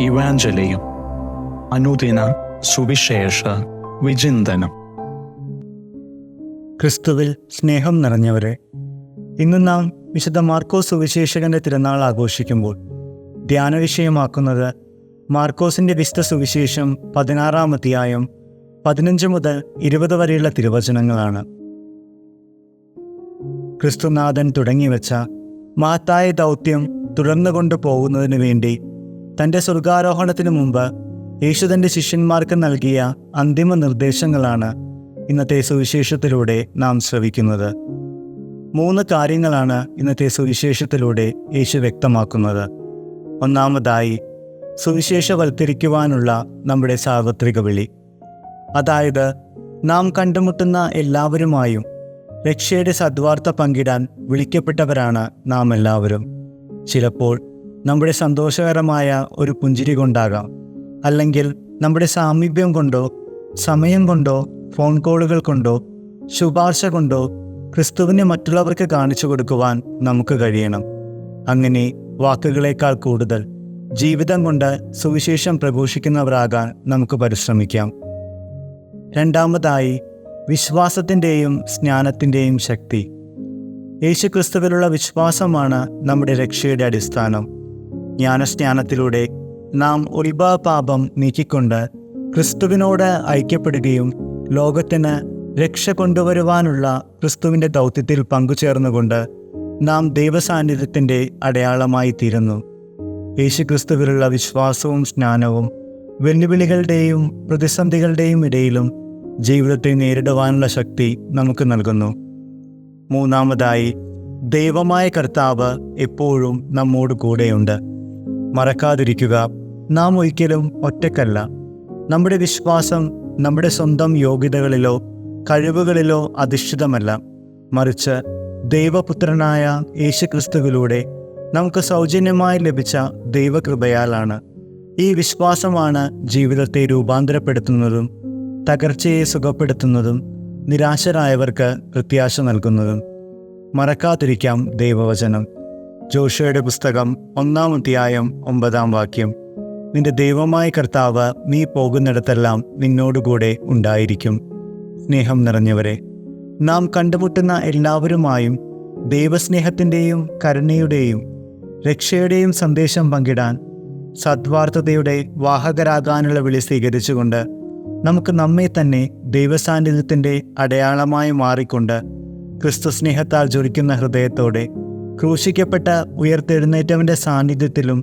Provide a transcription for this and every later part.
ഇവാഞ്ചലിയും അനുദിന സുവിശേഷ വിചിന്തനം. ക്രിസ്തുവിൽ സ്നേഹം നിറഞ്ഞവരെ, ഇന്ന് നാം വിശുദ്ധ മാർക്കോസ് സുവിശേഷകന്റെ തിരുനാൾ ആഘോഷിക്കുമ്പോൾ ധ്യാന വിഷയമാക്കുന്നത് മാർക്കോസിൻ്റെ വിശുദ്ധ സുവിശേഷം 16-ാം അധ്യായം 15 മുതൽ 20 വരെയുള്ള തിരുവചനങ്ങളാണ്. ക്രിസ്തുനാഥൻ തുടങ്ങിവെച്ച മഹത്തായ ദൗത്യം തുടർന്നു കൊണ്ടുപോകുന്നതിനു വേണ്ടി തൻ്റെ സ്വർഗാരോഹണത്തിനു മുമ്പ് യേശു തൻ്റെ ശിഷ്യന്മാർക്ക് നൽകിയ അന്തിമ നിർദ്ദേശങ്ങളാണ് ഇന്നത്തെ സുവിശേഷത്തിലൂടെ നാം ശ്രവിക്കുന്നത്. 3 കാര്യങ്ങളാണ് ഇന്നത്തെ സുവിശേഷത്തിലൂടെ യേശു വ്യക്തമാക്കുന്നത്. ഒന്നാമതായി, സുവിശേഷവൽക്കരിക്കുവാനുള്ള നമ്മുടെ സാർവത്രിക വിളി. അതായത്, നാം കണ്ടുമുട്ടുന്ന എല്ലാവരുമായും രക്ഷയുടെ സദ്വാർത്ത പങ്കിടാൻ വിളിക്കപ്പെട്ടവരാണ് നാം എല്ലാവരും. ചിലപ്പോൾ നമ്മുടെ സന്തോഷകരമായ ഒരു പുഞ്ചിരി കൊണ്ടാകാം, അല്ലെങ്കിൽ നമ്മുടെ സാമീപ്യം കൊണ്ടോ സമയം കൊണ്ടോ ഫോൺ കോളുകൾ കൊണ്ടോ ശുപാർശ കൊണ്ടോ ക്രിസ്തുവിനെ മറ്റുള്ളവർക്ക് കാണിച്ചു കൊടുക്കുവാൻ നമുക്ക് കഴിയണം. അങ്ങനെ വാക്കുകളേക്കാൾ കൂടുതൽ ജീവിതം കൊണ്ട് സുവിശേഷം പ്രഘോഷിക്കുന്നവരാകാൻ നമുക്ക് പരിശ്രമിക്കാം. രണ്ടാമതായി, വിശ്വാസത്തിൻ്റെയും സ്നാനത്തിൻ്റെയും ശക്തി. യേശു ക്രിസ്തുവിലുള്ള വിശ്വാസമാണ് നമ്മുടെ രക്ഷയുടെ അടിസ്ഥാനം. ജ്ഞാനസ്നാനത്തിലൂടെ നാം ഉത്ഭവപാപം നീക്കിക്കൊണ്ട് ക്രിസ്തുവിനോട് ഐക്യപ്പെടുകയും ലോകത്തിന് രക്ഷ കൊണ്ടുവരുവാനുള്ള ക്രിസ്തുവിൻ്റെ ദൗത്യത്തിൽ പങ്കുചേർന്നുകൊണ്ട് നാം ദൈവസാന്നിധ്യത്തിൻ്റെ അടയാളമായി തീരുന്നു. യേശു ക്രിസ്തുവിലുള്ള വിശ്വാസവും സ്നാനവും വെല്ലുവിളികളുടെയും പ്രതിസന്ധികളുടെയും ഇടയിലും ജീവിതത്തെ നേരിടുവാനുള്ള ശക്തി നമുക്ക് നൽകുന്നു. മൂന്നാമതായി, ദൈവമായ കർത്താവ് എപ്പോഴും നമ്മോട് കൂടെയുണ്ട്. മറക്കാതിരിക്കുക, നാം ഒരിക്കലും ഒറ്റയ്ക്കല്ല. നമ്മുടെ വിശ്വാസം നമ്മുടെ സ്വന്തം യോഗ്യതകളിലോ കഴിവുകളിലോ അധിഷ്ഠിതമല്ല, മറിച്ച് ദൈവപുത്രനായ യേശുക്രിസ്തുവിലൂടെ നമുക്ക് സൗജന്യമായി ലഭിച്ച ദൈവകൃപയാലാണ്. ഈ വിശ്വാസമാണ് ജീവിതത്തെ രൂപാന്തരപ്പെടുത്തുന്നതും തകർച്ചയെ സുഖപ്പെടുത്തുന്നതും നിരാശരായവർക്ക് പ്രത്യാശ നൽകുന്നതും. മറക്കാതിരിക്കാം ദൈവവചനം. ജോഷുവയുടെ പുസ്തകം 1-ാം അധ്യായം 9-ാം വാക്യം: നിന്റെ ദൈവമായ കർത്താവ് നീ പോകുന്നിടത്തെല്ലാം നിന്നോടുകൂടെ ഉണ്ടായിരിക്കും. സ്നേഹം നിറഞ്ഞവരെ, നാം കണ്ടുമുട്ടുന്ന എല്ലാവരുമായും ദൈവസ്നേഹത്തിൻ്റെയും കരുണയുടെയും രക്ഷയുടെയും സന്ദേശം പങ്കിടാൻ സദ്വാർത്തതയുടെ വാഹകരാകാനുള്ള വിളി സ്വീകരിച്ചുകൊണ്ട് നമുക്ക് നമ്മെ തന്നെ ദൈവസാന്നിധ്യത്തിൻ്റെ അടയാളമായി മാറിക്കൊണ്ട് ക്രിസ്തു സ്നേഹത്താൽ ജ്വലിക്കുന്ന ഹൃദയത്തോടെ ക്രൂശിക്കപ്പെട്ട ഉയർത്തെഴുന്നേറ്റവൻ്റെ സാന്നിധ്യത്തിലും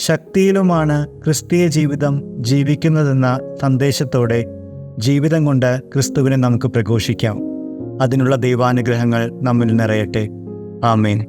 ശക്തിയിലുമാണ് ക്രിസ്തീയ ജീവിതം ജീവിക്കുന്നതെന്ന സന്ദേശത്തോടെ ജീവിതം കൊണ്ട് ക്രിസ്തുവിനെ നമുക്ക് പ്രഘോഷിക്കാം. അതിനുള്ള ദൈവാനുഗ്രഹങ്ങൾ നമ്മിൽ നിറയട്ടെ. ആമേൻ.